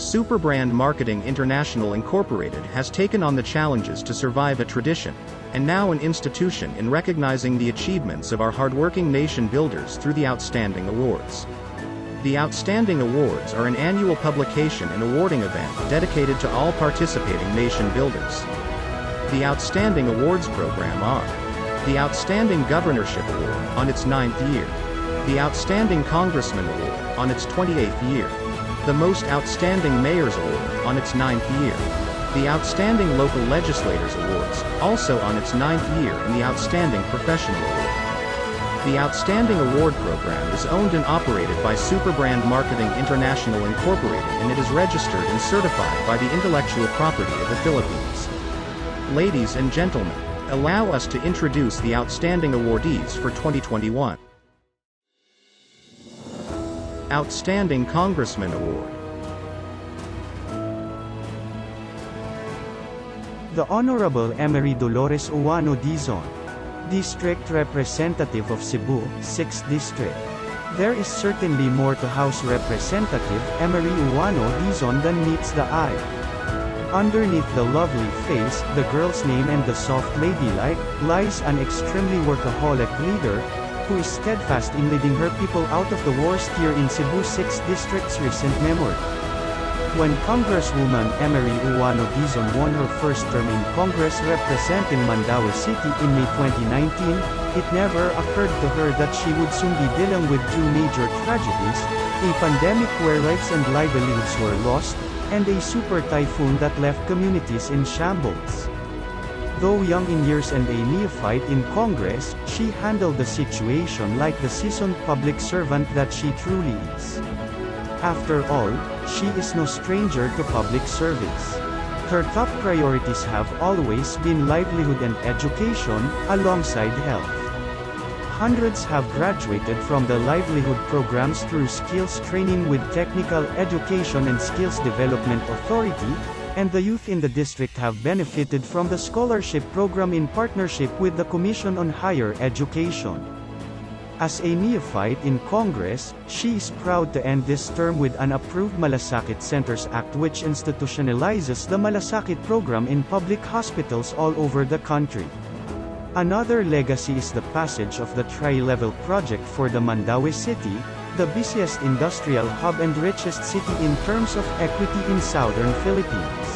Superbrand Marketing International Incorporated has taken on the challenges to survive a tradition, and now an institution in recognizing the achievements of our hardworking nation builders through the Outstanding Awards. The Outstanding Awards are an annual publication and awarding event dedicated to all participating nation builders. The Outstanding Awards program are the Outstanding Governorship Award on its 9th year, the Outstanding Congressman Award on its 28th year, the Most Outstanding Mayor's Award on its 9th year, the Outstanding Local Legislators Awards, also on its 9th year, and the Outstanding Professional Award. The Outstanding Award program is owned and operated by Superbrand Marketing International Incorporated, and it is registered and certified by the Intellectual Property of the Philippines. Ladies and gentlemen, allow us to introduce the Outstanding Awardees for 2021. Outstanding Congressman Award. The Honorable Emmarie Dolores Ouano-Dizon, District Representative of Cebu, 6th District. There is certainly more to House Representative Emmarie Ouano-Dizon than meets the eye. Underneath the lovely face, the girl's name and the soft ladylike, lies an extremely workaholic leader, who is steadfast in leading her people out of the worst year in Cebu 6th District's recent memory. When Congresswoman Emmarie Ouano-Dizon won her first term in Congress representing Mandaue City in May 2019, it never occurred to her that she would soon be dealing with two major tragedies, a pandemic where lives and livelihoods were lost, and a super typhoon that left communities in shambles. Though young in years and a neophyte in Congress, she handled the situation like the seasoned public servant that she truly is. After all, she is no stranger to public service. Her top priorities have always been livelihood and education, alongside health. Hundreds have graduated from the livelihood programs through skills training with Technical Education and Skills Development Authority, and the youth in the district have benefited from the scholarship program in partnership with the Commission on Higher Education. As a neophyte in Congress, she is proud to end this term with an approved Malasakit Centers Act which institutionalizes the Malasakit program in public hospitals all over the country. Another legacy is the passage of the Tri-Level project for the Mandaue City, the busiest industrial hub and richest city in terms of equity in southern Philippines.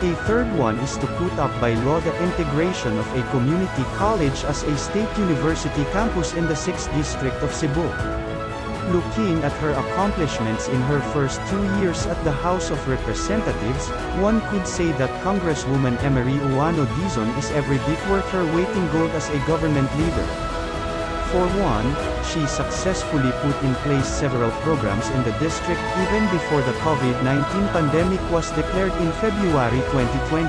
A third one is to put up by law the integration of a community college as a state university campus in the 6th District of Cebu. Looking at her accomplishments in her first 2 years at the House of Representatives, one could say that Congresswoman Emmarie Ouano-Dizon is every bit worth her weight in gold as a government leader. For one, she successfully put in place several programs in the district even before the COVID-19 pandemic was declared in February 2020.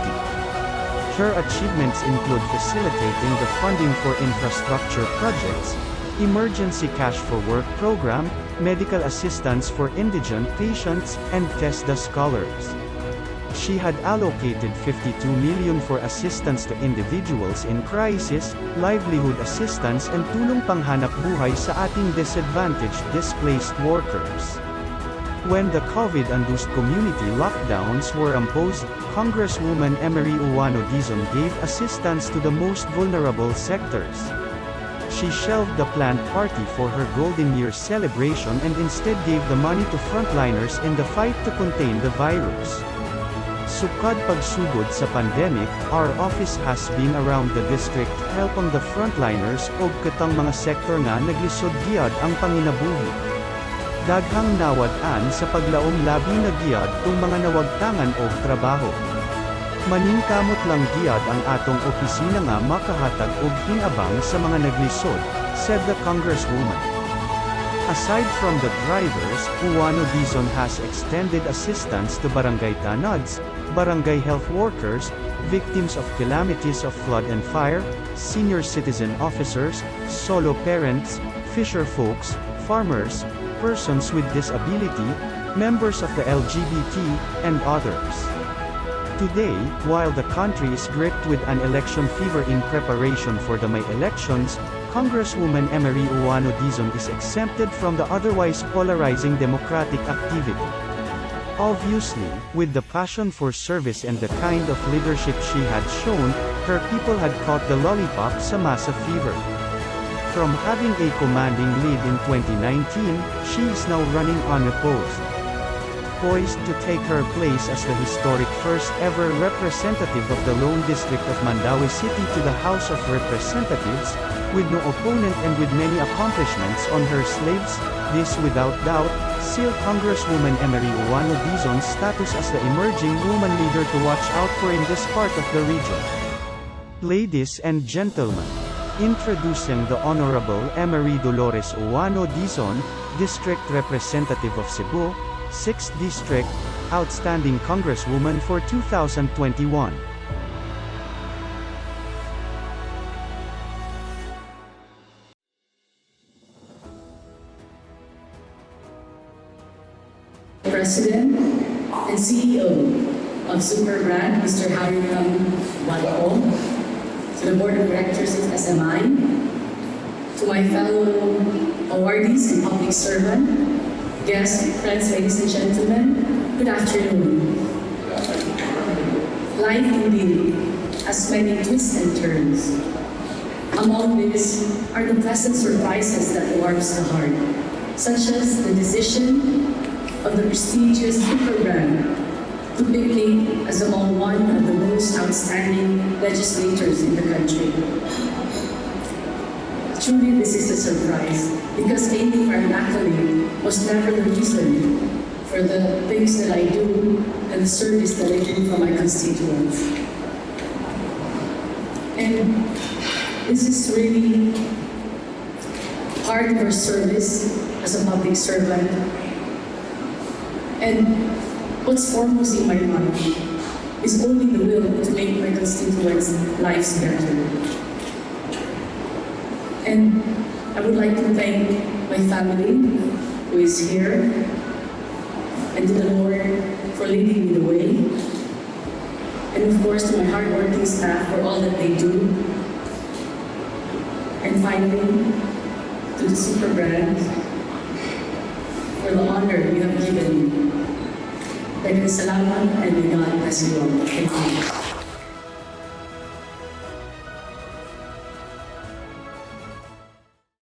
Her achievements include facilitating the funding for infrastructure projects, emergency cash for work program, medical assistance for indigent patients, and TESDA scholars. She had allocated 52 million for assistance to individuals in crisis, livelihood assistance and tulong panghanap buhay sa ating disadvantaged displaced workers. When the COVID-induced community lockdowns were imposed, Congresswoman Emmarie Ouano-Dizon gave assistance to the most vulnerable sectors. She shelved the planned party for her Golden Year celebration and instead gave the money to frontliners in the fight to contain the virus. Sukad pagsugod sa pandemic, our office has been around the district helping the frontliners og katang mga sektor nga naglisod giyad ang panginabuhi. Daghang nawad-an sa paglaom labi na giyad tong mga nawagtangan og trabaho. Maningkamot lang giyad ang atong opisina nga makahatag og hinabang sa mga naglisod, said the Congresswoman. Aside from the drivers, Ouano-Dizon has extended assistance to barangay tanads, barangay health workers, victims of calamities of flood and fire, senior citizen officers, solo parents, fisher folks, farmers, persons with disability, members of the LGBT, and others. Today, while the country is gripped with an election fever in preparation for the May elections, Congresswoman Emmarie Ouano-Dizon is exempted from the otherwise polarizing democratic activity. Obviously, with the passion for service and the kind of leadership she had shown, her people had caught the Lolypop sa masa fever. From having a commanding lead in 2019, she is now running unopposed. Poised to take her place as the historic first-ever representative of the Lone District of Mandaue City to the House of Representatives, with no opponent and with many accomplishments on her slates, this without doubt, sealed Congresswoman Emmarie Ouano-Dizon's status as the emerging woman leader to watch out for in this part of the region. Ladies and gentlemen, introducing the Honorable Emmarie Dolores Ouano-Dizon, District Representative of Cebu, 6th District, Outstanding Congresswoman for 2021. President and CEO of Superbrand, Mr. Harry Lolypop, to the Board of Directors of SMI, to my fellow awardees and public servant, guests, friends, ladies and gentlemen, good afternoon. Life indeed has many twists and turns. Among these are the pleasant surprises that warms the heart, such as the decision of the prestigious Superbrand to pick me as among one of the most outstanding legislators in the country. Truly, this is a surprise, because aiming for an accolade was never the reason for the things that I do and the service that I do for my constituents. And this is really part of our service as a public servant. And what's foremost in my mind is only the will to make my constituents' lives better. And I would like to thank my family who is here, and to the Lord for leading me the way, and of course to my hardworking staff for all that they do, and finally to the Superbrand for the honor you have given me. Salamat, and may God bless you all. Thank you.